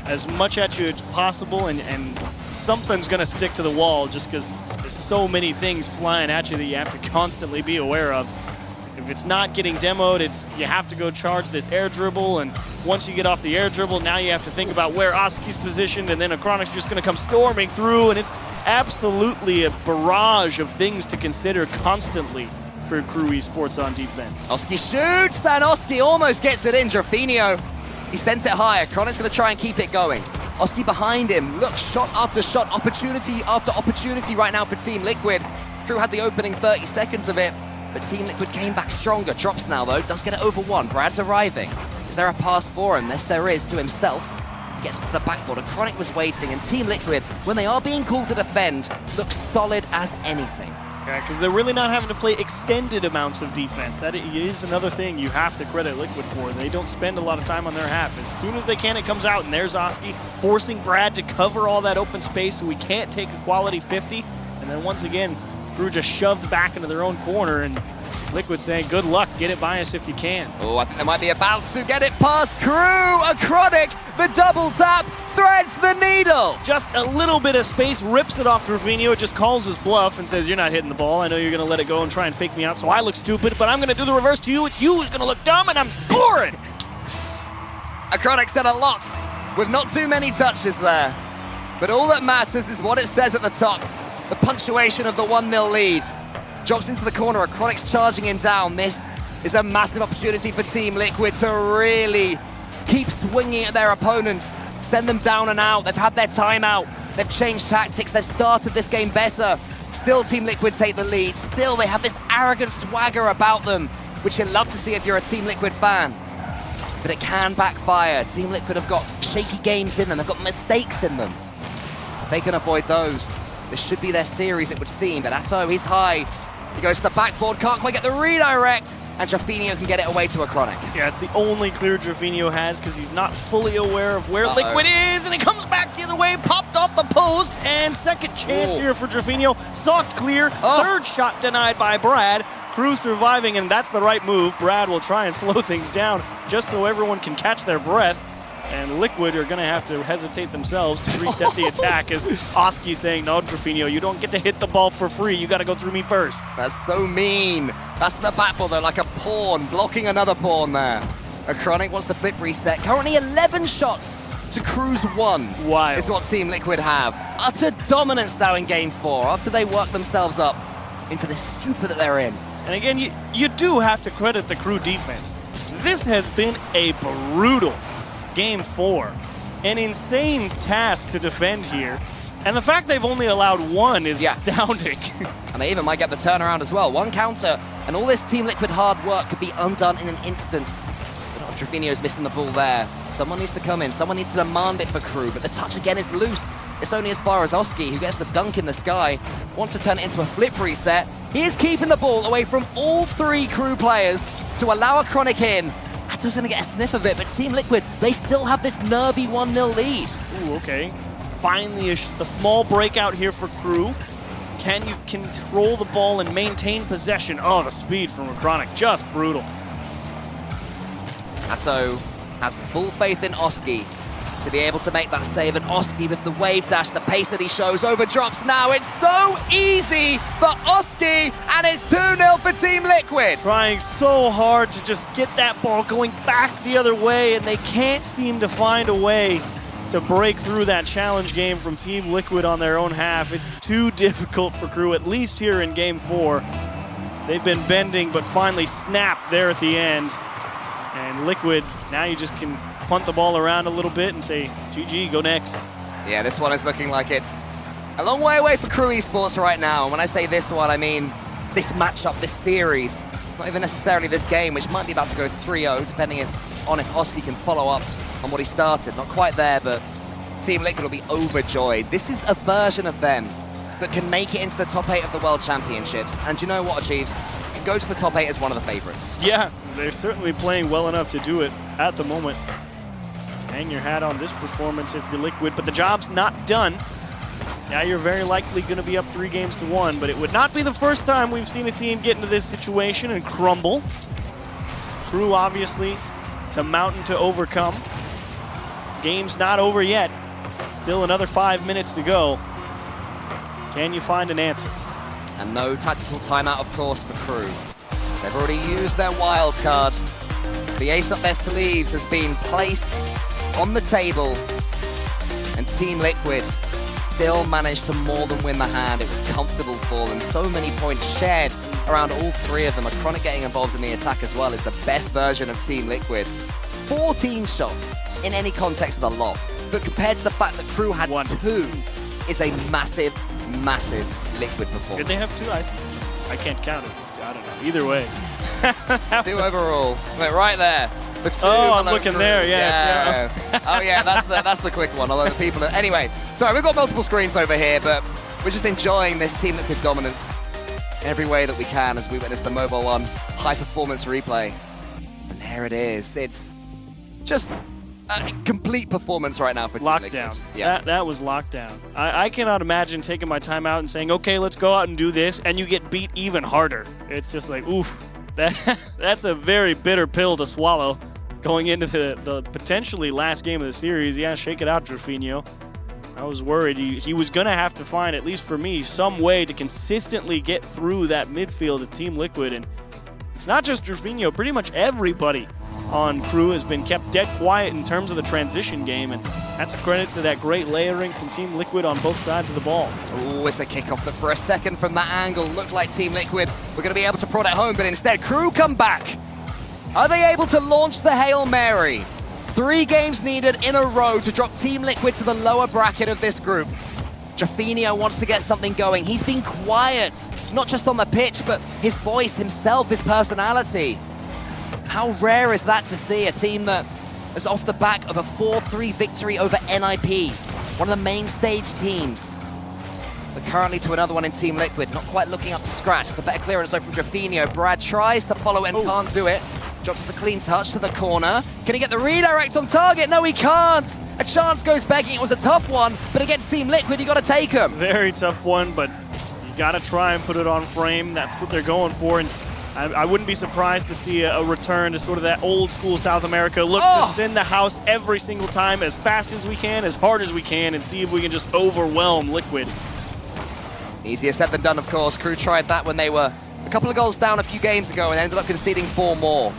as much at you as possible, and something's going to stick to the wall just because there's so many things flying at you that you have to constantly be aware of. If it's not getting demoed, you have to go charge this air dribble, and once you get off the air dribble, now you have to think about where Oski's positioned, and then Akronic's just going to come storming through, and it's absolutely a barrage of things to consider constantly for KRU Esports on defense. Oski shoots, and Oski almost gets it in. Drafinio, he sends it higher. Akronic's going to try and keep it going. Oski behind him. Look, shot after shot, opportunity after opportunity right now for Team Liquid. KRU had the opening 30 seconds of it, but Team Liquid came back stronger. Drops now, though. Does get it over one. Brad's arriving. Is there a pass for him? Yes, there is, to himself. He gets to the backboard, and Chronic was waiting, and Team Liquid, when they are being called to defend, looks solid as anything. Yeah, because they're really not having to play extended amounts of defense. That is another thing you have to credit Liquid for. They don't spend a lot of time on their half. As soon as they can, it comes out, and there's Oski forcing Brad to cover all that open space so we can't take a quality 50. And then once again, KRU just shoved back into their own corner, and Liquid saying, good luck, get it by us if you can. Oh, I think they might be about to get it past KRU. A Chronic, the double tap, threads the needle. Just a little bit of space, rips it off Dravinho, just calls his bluff and says, you're not hitting the ball. I know you're going to let it go and try and fake me out, so I look stupid, but I'm going to do the reverse to you. It's you who's going to look dumb, and I'm scoring. A Chronic said a lot with not too many touches there. But all that matters is what it says at the top. The punctuation of the 1-0 lead. Drops into the corner, a Chronic's charging him down. This is a massive opportunity for Team Liquid to really keep swinging at their opponents, send them down and out. They've had their timeout, they've changed tactics, they've started this game better. Still Team Liquid take the lead. Still they have this arrogant swagger about them, which you love to see if you're a Team Liquid fan. But it can backfire. Team Liquid have got shaky games in them, they've got mistakes in them. If they can avoid those, this should be their series, it would seem. But Atto, he's high. He goes to the backboard, can't quite get the redirect, and Dravinho can get it away to a Chronic. Yeah, it's the only clear Dravinho has because he's not fully aware of where Liquid is, and it comes back the other way, popped off the post, and second chance here for Dravinho. Soft clear, third shot denied by Brad. KRU surviving, and that's the right move. Brad will try and slow things down just so everyone can catch their breath. And Liquid are going to have to hesitate themselves to reset the attack as Oski saying, no, Dravinho, you don't get to hit the ball for free. You got to go through me first. That's so mean. That's the backboard, though, like a pawn, blocking another pawn there. A Chronic wants to flip reset. Currently 11 shots to KRU's 1. Wild. Is what Team Liquid have. Utter dominance now in Game 4 after they work themselves up into the stupor that they're in. And again, you do have to credit the KRU defense. This has been a brutal Game 4. An insane task to defend here. And the fact they've only allowed 1 is astounding. And they even might get the turnaround as well. 1 counter, and all this Team Liquid hard work could be undone in an instant. But Dravinho's missing the ball there. Someone needs to come in. Someone needs to demand it for KRU. But the touch again is loose. It's only as far as Oski, who gets the dunk in the sky, wants to turn it into a flip reset. He is keeping the ball away from all 3 KRU players to allow a Chronic in. Atto's going to get a sniff of it, but Team Liquid, they still have this nervy 1-0 lead. Ooh, okay. Finally, a small breakout here for KRU. Can you control the ball and maintain possession? Oh, the speed from Chronic, just brutal. Atto has full faith in Oski to be able to make that save, and Oski with the wave dash, the pace that he shows, overdrops now. It's so easy for Oski, and it's 2-0 for Team Liquid. Trying so hard to just get that ball going back the other way, and they can't seem to find a way to break through that challenge game from Team Liquid on their own half. It's too difficult for KRU, at least here in Game 4. They've been bending, but finally snapped there at the end. And Liquid, now you just can punt the ball around a little bit and say, GG, go next. Yeah, this one is looking like it's a long way away for KRU Esports right now. And when I say this one, I mean this matchup, this series. Not even necessarily this game, which might be about to go 3-0, depending on if Oski can follow up on what he started. Not quite there, but Team Liquid will be overjoyed. This is a version of them that can make it into the top 8 of the World Championships. And you know what, Achieves? Can go to the top 8 as one of the favorites. Yeah, they're certainly playing well enough to do it at the moment. Hang your hat on this performance if you're Liquid, but the job's not done. Now you're very likely going to be up 3-1, but it would not be the first time we've seen a team get into this situation and crumble. KRU, obviously, it's a mountain to overcome. The game's not over yet. Still another 5 minutes to go. Can you find an answer? And no tactical timeout, of course, for KRU. They've already used their wild card. The ace up their sleeves has been placed on the table, and Team Liquid still managed to more than win the hand. It was comfortable for them. So many points shared around all 3 of them. A Chronic getting involved in the attack as well is the best version of Team Liquid. 14 shots in any context of the lot, but compared to the fact that KRU had 2, is a massive, massive Liquid performance. Did they have 2? I can't count it. I don't know. Either way. 2 overall. Went right there. The two I'm below looking Crew. there, yeah. Oh yeah, that's the quick one. Although the people are... Anyway, sorry, we've got multiple screens over here, but we're just enjoying this Team Liquid dominance every way that we can as we witness the Mobile One high-performance replay. And there it is. It's just a complete performance right now for Team Liquid. Lockdown. Yeah. That was lockdown. I cannot imagine taking my time out and saying, okay, let's go out and do this, and you get beat even harder. It's just like, oof. That's a very bitter pill to swallow going into the potentially last game of the series. Yeah, shake it out, Jorfinho. I was worried he was going to have to find, at least for me, some way to consistently get through that midfield of Team Liquid. And it's not just Jorfinho. Pretty much everybody on Crew has been kept dead quiet in terms of the transition game. And that's a credit to that great layering from Team Liquid on both sides of the ball. Oh, it's a kickoff that for a second from that angle looked like Team Liquid were going to be able to prod it home, but instead Crew come back. Are they able to launch the Hail Mary? 3 games needed in a row to drop Team Liquid to the lower bracket of this group. Jorfinho wants to get something going. He's been quiet, not just on the pitch, but his voice, himself, his personality. How rare is that to see a team that is off the back of a 4-3 victory over NIP, one of the main stage teams. But currently to another one in Team Liquid, not quite looking up to scratch. The better clearance though from Jorfinho. Brad tries to follow it and can't do it. Drops the clean touch to the corner. Can he get the redirect on target? No, he can't. A chance goes begging. It was a tough one, but against Team Liquid, you got to take him. Very tough one, but you got to try and put it on frame. That's what they're going for. And I wouldn't be surprised to see a return to sort of that old school South America. Look to send the house every single time as fast as we can, as hard as we can, and see if we can just overwhelm Liquid. Easier said than done, of course. Crew tried that when they were a couple of goals down a few games ago and ended up conceding 4 more.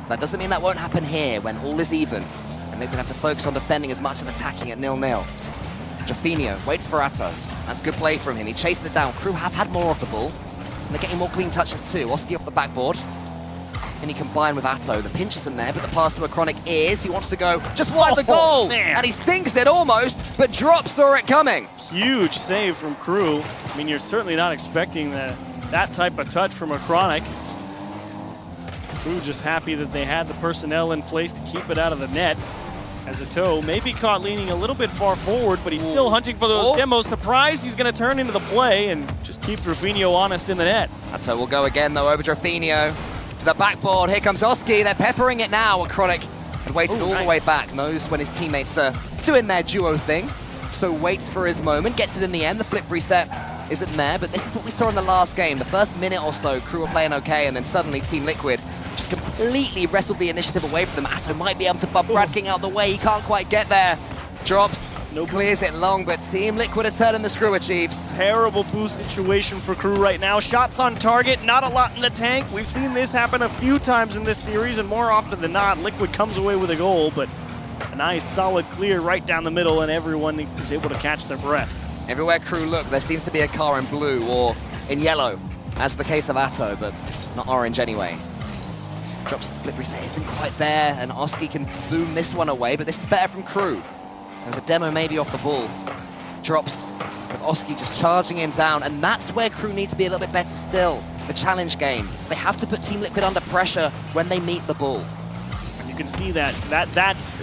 That doesn't mean that won't happen here when all is even, and they're going to have to focus on defending as much as attacking at 0-0. Jorfinho waits for Atto. That's good play from him. He chased it down. Crew have had more of the ball. And they're getting more clean touches too. Oski off the backboard. And he combined with Atto. The pinch isn't there, but the pass to Acronic is. He wants to go just wide the goal. Man. And he sinks it almost, but drops saw it coming. Huge save from Crew. I mean, you're certainly not expecting that type of touch from Acronic. Crew just happy that they had the personnel in place to keep it out of the net. As Atto may be caught leaning a little bit far forward, but he's still hunting for those demos. Surprised he's going to turn into the play and just keep Jorfinho honest in the net. Atto will go again, though, over Jorfinho. To the backboard. Here comes Oski. They're peppering it now. Acronic had waited all the way back. Knows when his teammates are doing their duo thing. So waits for his moment. Gets it in the end. The flip reset isn't there, but this is what we saw in the last game. The first minute or so, Crew were playing okay, and then suddenly Team Liquid just completely wrestled the initiative away from them. Atto might be able to bump Brad King out the way. He can't quite get there. Drops, clears it long, but Team Liquid are turning the screw, Chiefs. Terrible boost situation for Crew right now. Shots on target, not a lot in the tank. We've seen this happen a few times in this series, and more often than not, Liquid comes away with a goal, but a nice solid clear right down the middle, and everyone is able to catch their breath. Everywhere Crew look, there seems to be a car in blue or in yellow, as the case of Atto, but not orange anyway. Drops the split reset, isn't quite there, and Oski can boom this one away, but this is better from Crew. There's a demo maybe off the ball. Drops with Oski just charging him down, and that's where Crew need to be a little bit better still. The challenge game. They have to put Team Liquid under pressure when they meet the ball. And you can see that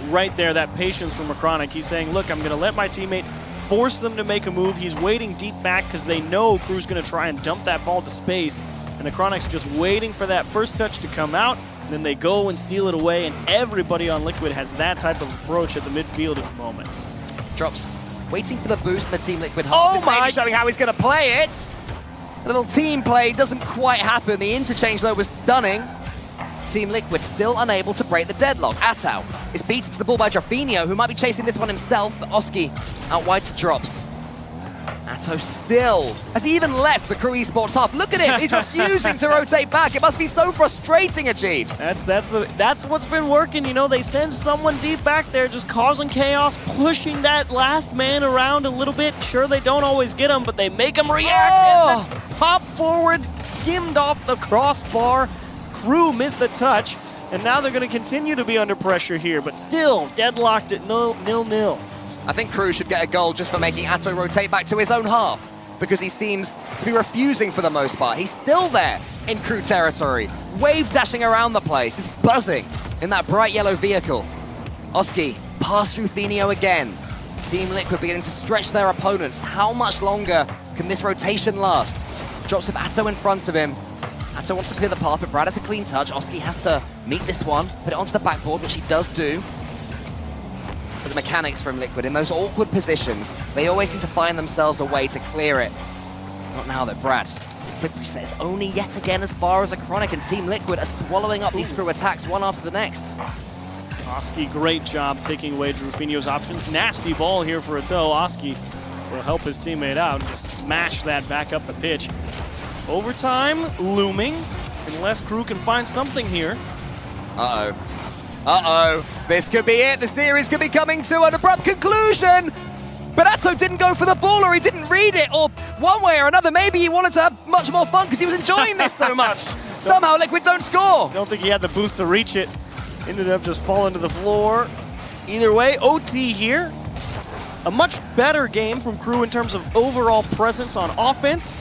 right there, that patience from Acronic. He's saying, look, I'm going to let my teammate force them to make a move. He's waiting deep back because they know Crew's going to try and dump that ball to space. And Acronic's just waiting for that first touch to come out. And then they go and steal it away, and everybody on Liquid has that type of approach at the midfield at the moment. Drops, waiting for the boost in the Team Liquid half. Oh my! Showing how he's going to play it. A little team play doesn't quite happen. The interchange, though, was stunning. Team Liquid still unable to break the deadlock. Atto is beaten to the ball by Jorfinho, who might be chasing this one himself, but Oski out wide to Drops. Atto still, has he even left the Crew Esports half? Look at him, he's refusing to rotate back. It must be so frustrating, Achieves. That's what's been working, you know, they send someone deep back there just causing chaos, pushing that last man around a little bit. Sure, they don't always get him, but they make him react and then pop forward, skimmed off the crossbar. Crew missed the touch, and now they're going to continue to be under pressure here, but still deadlocked at 0-0. I think Crew should get a goal just for making Atto rotate back to his own half. because he seems to be refusing for the most part. He's still there in crew territory, wave dashing around the place, just buzzing in that bright yellow vehicle. Oski past Rufinho again. Team Liquid beginning to stretch their opponents. How much longer can this rotation last? Drops with Atto in front of him. Atto wants to clear the path, but Brad has a clean touch. Oski has to meet this one, put it onto the backboard, which he does do. But the mechanics from Liquid, in those awkward positions, they always seem to find themselves a way to clear it. Not now that Brad. Quick reset is only yet again as far as a Chronic, and Team Liquid are swallowing up these crew attacks one after the next. Oski, great job taking away Rufinho's options. Nasty ball here for Atto. Oski will help his teammate out and just smash that back up the pitch. Overtime looming, unless crew can find something here. Uh-oh. Uh-oh. This could be it. The series could be coming to an abrupt conclusion. But Atto didn't go for the ball, or he didn't read it, or one way or another, maybe he wanted to have much more fun because he was enjoying this so much. Somehow Liquid don't score. Don't think he had the boost to reach it. Ended up just falling to the floor. Either way, OT here. A much better game from crew in terms of overall presence on offense.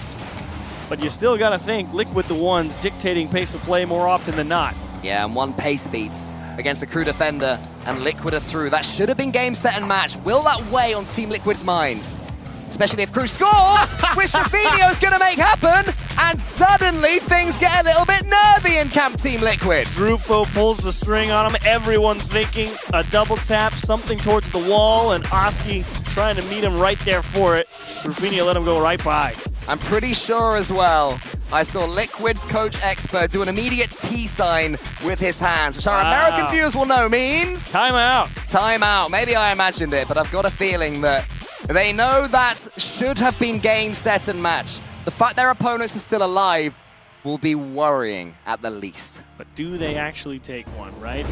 But you still got to think Liquid the ones dictating pace of play more often than not. Yeah, and one pace beat against a crew defender, and Liquid are through. That should have been game, set, and match. Will that weigh on Team Liquid's minds? Especially if crew score, which Rufinho's going to make happen, and suddenly things get a little bit nervy in Camp Team Liquid. Rufo pulls the string on him, everyone thinking a double tap, something towards the wall, and Oski trying to meet him right there for it. Rufinho let him go right by. I'm pretty sure as well, I saw Liquid's coach expert do an immediate T sign with his hands, which our American viewers will know means... Timeout. Timeout. Maybe I imagined it, but I've got a feeling that they know that should have been game, set, and match. The fact their opponents are still alive will be worrying at the least. But do they actually take one, right?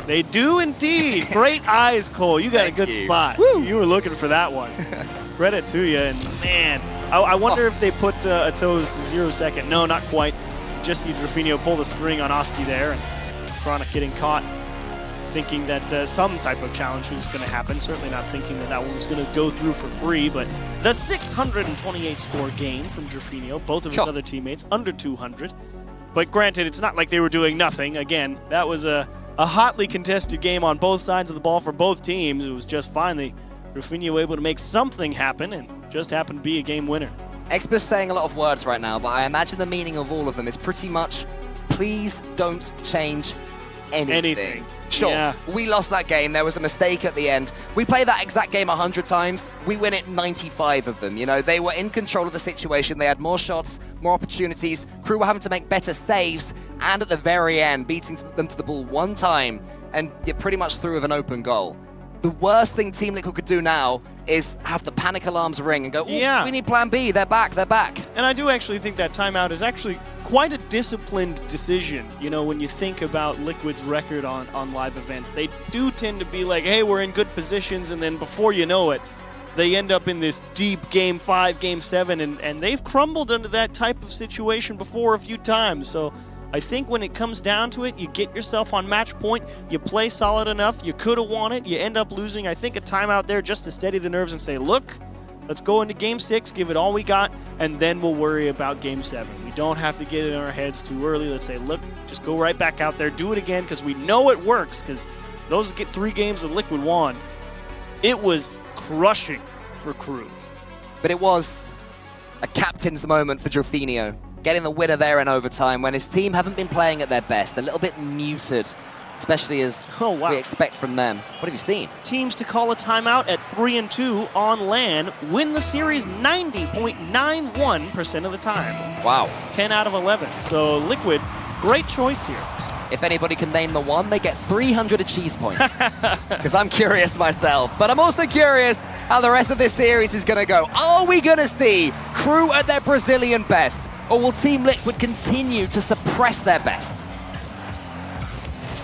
They do indeed. Great eyes, Cole. You got Thank a good you. spot. Woo. You were looking for that one. Credit to you. And man, I wonder if they put Atto's 0 second. No, not quite. Just see Rufinho pull the string on Oski there, and Chronic getting caught, thinking that some type of challenge was going to happen. Certainly not thinking that one was going to go through for free, but the 628 score game from Rufinho, both of his other teammates under 200. But granted, it's not like they were doing nothing. Again, that was a hotly contested game on both sides of the ball for both teams. It was just finally Rufinho able to make something happen, and just happened to be a game winner. Expert's saying a lot of words right now, but I imagine the meaning of all of them is pretty much, please don't change anything. Sure, yeah. We lost that game. There was a mistake at the end. We play that exact game 100 times. We win it 95 of them. You know, they were in control of the situation. They had more shots, more opportunities. Crew were having to make better saves. And at the very end, beating them to the ball one time, and you're pretty much through with an open goal. The worst thing Team Liquid could do now is have the panic alarms ring and go, we need plan B, they're back. And I do actually think that timeout is actually quite a disciplined decision. You know, when you think about Liquid's record on live events, they do tend to be like, hey, we're in good positions, and then before you know it, they end up in this deep game 5, game 7, and they've crumbled under that type of situation before a few times. So I think when it comes down to it, you get yourself on match point, you play solid enough, you could have won it, you end up losing. I think a timeout there just to steady the nerves and say, look, let's go into game 6, give it all we got, and then we'll worry about game 7. We don't have to get it in our heads too early. Let's say, look, just go right back out there, do it again, because we know it works, because those 3 games that Liquid won, it was crushing for crew. But it was a captain's moment for Rufinho, getting the winner there in overtime when his team haven't been playing at their best, a little bit muted, especially as we expect from them. What have you seen? Teams to call a timeout at 3-2 on LAN win the series 90.91% of the time. Wow. 10 out of 11. So Liquid, great choice here. If anybody can name the one, they get 300 cheese points. Because I'm curious myself. But I'm also curious how the rest of this series is going to go. Are we going to see crew at their Brazilian best? Or will Team Liquid continue to suppress their best?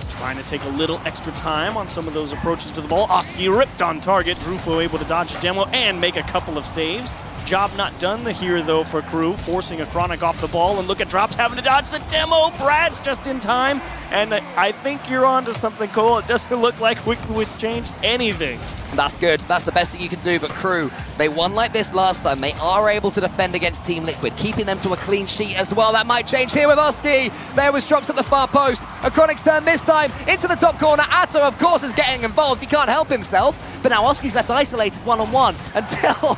Trying to take a little extra time on some of those approaches to the ball. Oski ripped on target. Drufo able to dodge a demo and make a couple of saves. Job not done here, though, for crew, forcing a Chronic off the ball. And look at Drops having to dodge the demo. Brad's just in time. And I think you're on to something, Cole. It doesn't look like Liquid's changed anything That's good. That's the best thing you can do. But KRU, they won like this last time. They are able to defend against Team Liquid, keeping them to a clean sheet as well. That might change here with Oski. There was drops at the far post. Achronic's turn this time into the top corner. Atto, of course, is getting involved. He can't help himself. But now Oski's left isolated one-on-one until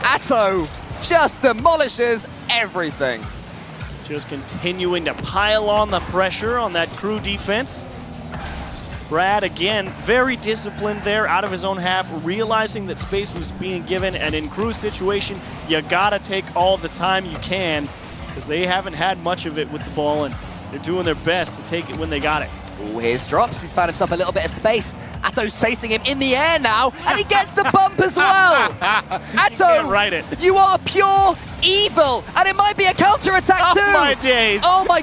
Atto just demolishes everything. Just continuing to pile on the pressure on that KRU defense. Brad, again, very disciplined there, out of his own half, realizing that space was being given, and in KRU's situation, you gotta take all the time you can, because they haven't had much of it with the ball, and they're doing their best to take it when they got it. Oh, here's drops. He's found himself a little bit of space. Atto's chasing him in the air now, and he gets the bump as well. Atto, right it. You are pure evil, and it might be a counter-attack too. Oh my days. Oh my,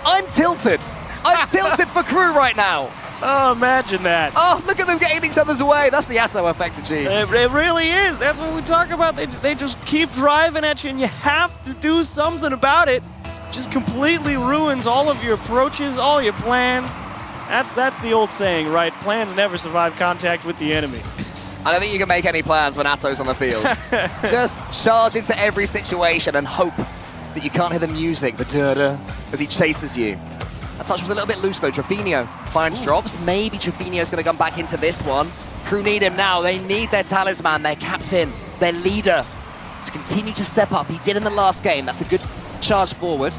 I'm tilted. I'm tilted for KRU right now. Oh, imagine that. Oh, look at them getting each other's way. That's the Atto effect, Achieve. It really is. That's what we talk about. They just keep driving at you, and you have to do something about it. Just completely ruins all of your approaches, all your plans. That's the old saying, right? Plans never survive contact with the enemy. I don't think you can make any plans when Atto's on the field. Just charge into every situation and hope that you can't hear the music, the da-da, as he chases you. That touch was a little bit loose though. Trofino finds drops. Maybe Trofino's going to come back into this one. KRU need him now. They need their talisman, their captain, their leader to continue to step up. He did in the last game. That's a good charge forward.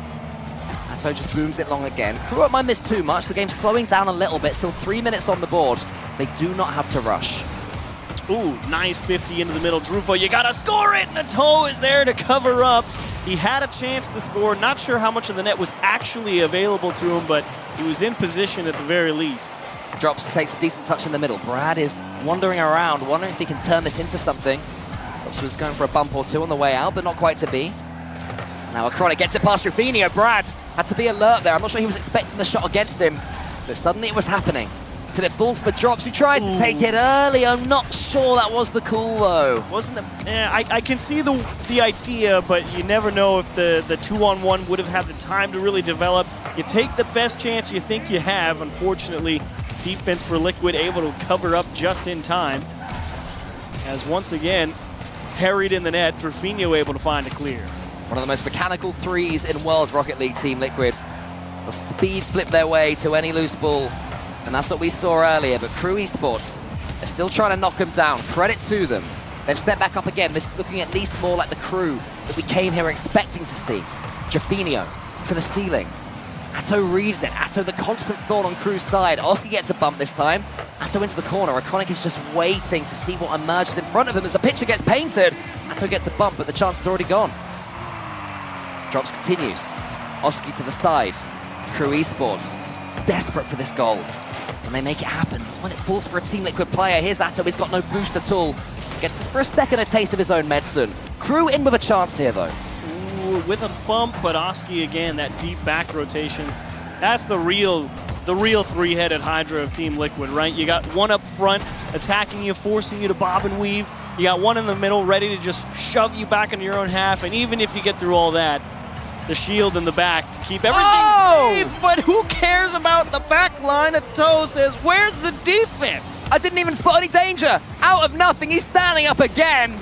Atto just booms it long again. KRU won't mind miss too much. The game's slowing down a little bit. Still 3 minutes on the board. They do not have to rush. Ooh, nice 50 into the middle. Drufo, you gotta score it! And the toe is there to cover up. He had a chance to score. Not sure how much of the net was actually available to him, but he was in position at the very least. Drops, takes a decent touch in the middle. Brad is wandering around, wondering if he can turn this into something. Drops was going for a bump or two on the way out, but not quite to be. Now Achronic gets it past Trofino. Brad had to be alert there. I'm not sure he was expecting the shot against him, but suddenly it was happening. Till it falls for Drops, who tries to take it early. I'm not sure that was the call, though. Wasn't it? I can see the idea, but you never know if the 2-on-1 would have had the time to really develop. You take the best chance you think you have. Unfortunately, defense for Liquid able to cover up just in time. As once again, harried in the net, Trofino able to find a clear. One of the most mechanical threes in World Rocket League, Team Liquid. The speed flip their way to any loose ball. And that's what we saw earlier, but KRU Esports are still trying to knock them down. Credit to them. They've stepped back up again. This is looking at least more like the KRU that we came here expecting to see. Trofino to the ceiling. Atto reads it. Atto, the constant thought on KRU's side. Oski gets a bump this time. Atto into the corner. Achronic is just waiting to see what emerges in front of them as the picture gets painted. Atto gets a bump, but the chance is already gone. Drops continues. Oski to the side. KRU Esports is desperate for this goal. And they make it happen. When it falls for a Team Liquid player, here's Atto. He's got no boost at all. Gets for a second a taste of his own medicine. KRU in with a chance here, though. Ooh, with a bump, but Oski again, that deep back rotation. That's the real three-headed Hydra of Team Liquid, right? You got one up front attacking you, forcing you to bob and weave. You got one in the middle ready to just shove you back into your own half. And even if you get through all that, the shield in the back to keep everything safe, but who cares about the back line? Atto says, where's the defense? I didn't even spot any danger. Out of nothing, he's standing up again.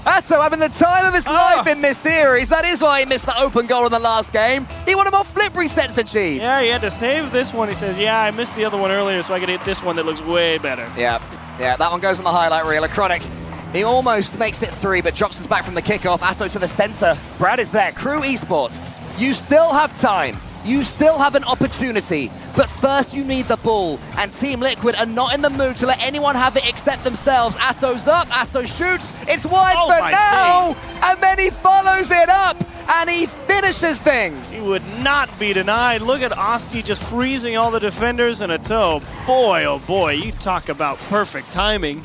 Atto having the time of his life in this series. That is why he missed the open goal in the last game. He wanted more flip resets achieved. Yeah, he had to save this one. He says, yeah, I missed the other one earlier, so I could hit this one that looks way better. Yeah, that one goes on the highlight reel. Achronic, he almost makes it 3, but drops us back from the kickoff. Atto to the center. Brad is there. KRU Esports. You still have time. You still have an opportunity. But first you need the ball. And Team Liquid are not in the mood to let anyone have it except themselves. Atto's up. Atto shoots. It's wide for now. And then he follows it up. And he finishes things. He would not be denied. Look at Oski just freezing all the defenders. And Atto, boy, oh boy, you talk about perfect timing.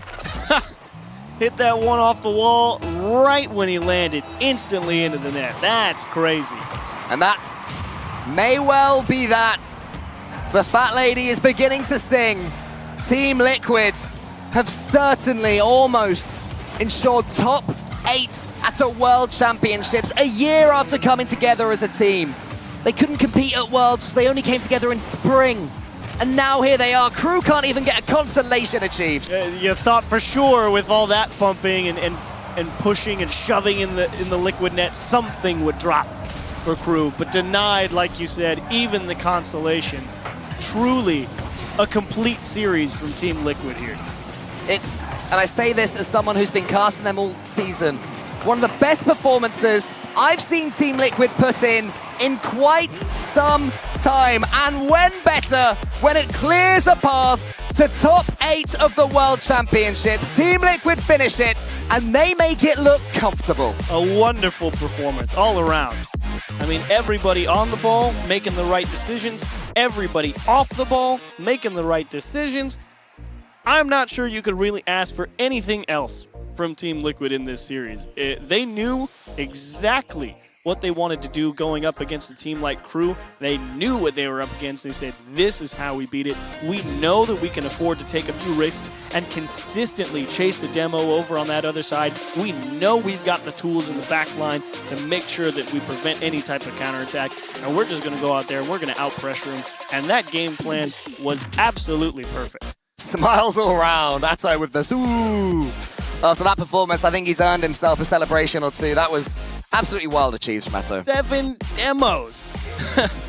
Hit that one off the wall right when he landed, instantly into the net. That's crazy. And that may well be that. The Fat Lady is beginning to sing. Team Liquid have certainly almost ensured top 8 at a World Championships a year after coming together as a team. They couldn't compete at Worlds because they only came together in spring. and now here they are. KRU can't even get a consolation achieved. You thought for sure with all that bumping and pushing and shoving in the liquid net, something would drop for KRU, but denied, like you said, even the consolation. Truly a complete series from Team Liquid here. And I say this as someone who's been casting them all season, one of the best performances I've seen Team Liquid put in quite some time. And when better, when it clears a path to top 8 of the World Championships. Team Liquid finish it, and they make it look comfortable. A wonderful performance all around. I mean, everybody on the ball making the right decisions, everybody off the ball making the right decisions. I'm not sure you could really ask for anything else from Team Liquid in this series. They knew exactly what they wanted to do going up against a team like KRU. They knew what they were up against. They said, this is how we beat it. We know that we can afford to take a few risks and consistently chase the demo over on that other side. We know we've got the tools in the back line to make sure that we prevent any type of counterattack. And we're just going to go out there and we're going to out-pressure them. And that game plan was absolutely perfect. Smiles all around. Atto with the ooh. After that performance, I think he's earned himself a celebration or two. That was absolutely wild achieved from Atto. 7 demos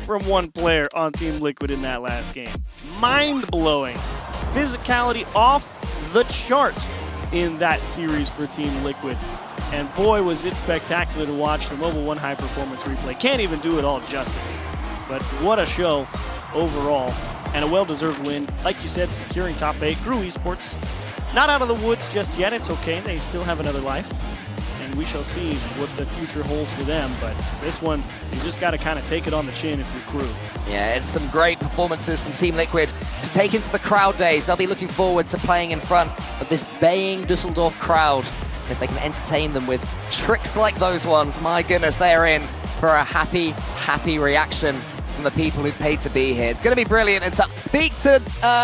from one player on Team Liquid in that last game. Mind-blowing. Physicality off the charts in that series for Team Liquid. And boy, was it spectacular to watch the Mobile 1 high performance replay. Can't even do it all justice. But what a show overall. And a well-deserved win. Like you said, securing top 8. KRU Esports not out of the woods just yet. It's okay. They still have another life. And we shall see what the future holds for them. But this one, you just got to kind of take it on the chin if you're KRU. Yeah, it's some great performances from Team Liquid to take into the crowd days. They'll be looking forward to playing in front of this baying Düsseldorf crowd. If they can entertain them with tricks like those ones, my goodness, they're in for a happy, happy reaction from the people who've paid to be here. It's going to be brilliant. And to speak to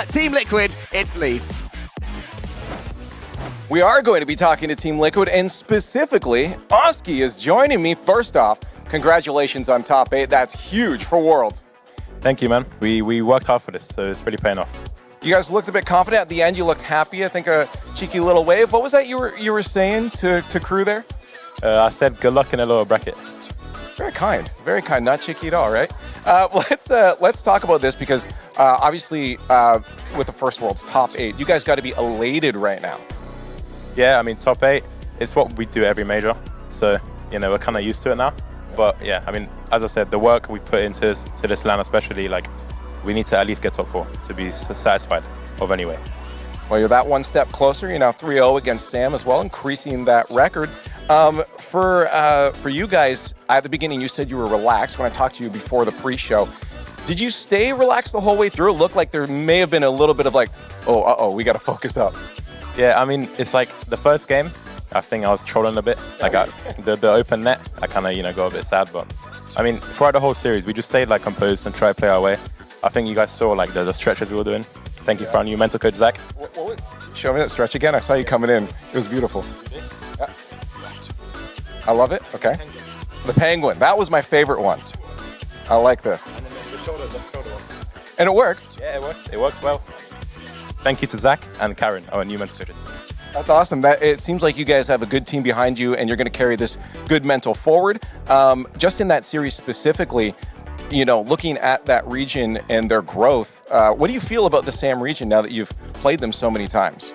Team Liquid, it's Leaf. We are going to be talking to Team Liquid, and specifically, Oski is joining me. First off, congratulations on top 8. That's huge for Worlds. Thank you, man. We worked hard for this, so it's really paying off. You guys looked a bit confident. At the end, you looked happy. I think a cheeky little wave. What was that you were saying to KRU there? I said good luck in a little bracket. Very kind. Very kind. Not cheeky at all, right? Let's talk about this because obviously with the first Worlds top 8, you guys got to be elated right now. Yeah, I mean, top 8, it's what we do every major. So, you know, we're kind of used to it now. But yeah, I mean, as I said, the work we've put into this LAN especially, like, we need to at least get top 4 to be satisfied of anyway. Well, you're that one step closer. You're now 3-0 against Sam as well, increasing that record. For you guys, at the beginning, you said you were relaxed when I talked to you before the pre-show. Did you stay relaxed the whole way through? It looked like there may have been a little bit of like, oh, we got to focus up. Yeah, I mean, it's like the first game, I think I was trolling a bit. Like the open net, I kind of, got a bit sad. But I mean, throughout the whole series, we just stayed like composed and tried to play our way. I think you guys saw like the stretches we were doing. Thank you for our new mental coach, Zach. Show me that stretch again. I saw you coming in. It was beautiful. Yeah. I love it. Okay. The penguin. That was my favorite one. I like this. And then the shoulder one. And it works. Yeah, it works. It works well. Thank you to Zach and Karen, our new mental coaches. That's awesome. It seems like you guys have a good team behind you, and you're going to carry this good mental forward. Just in that series specifically, looking at that region and their growth, what do you feel about the SAM region now that you've played them so many times?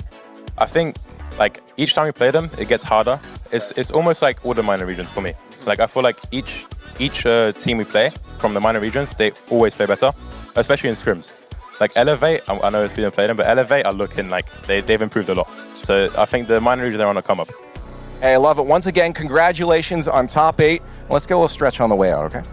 I think, like, each time we play them, it gets harder. It's almost like all the minor regions for me. Like, I feel like each team we play from the minor regions, they always play better, especially in scrims. Like Elevate, I know we didn't play them, but Elevate are looking like they've improved a lot. So I think the minor regions are on a come up. Hey, I love it. Once again, congratulations on top 8. Let's get a little stretch on the way out, okay?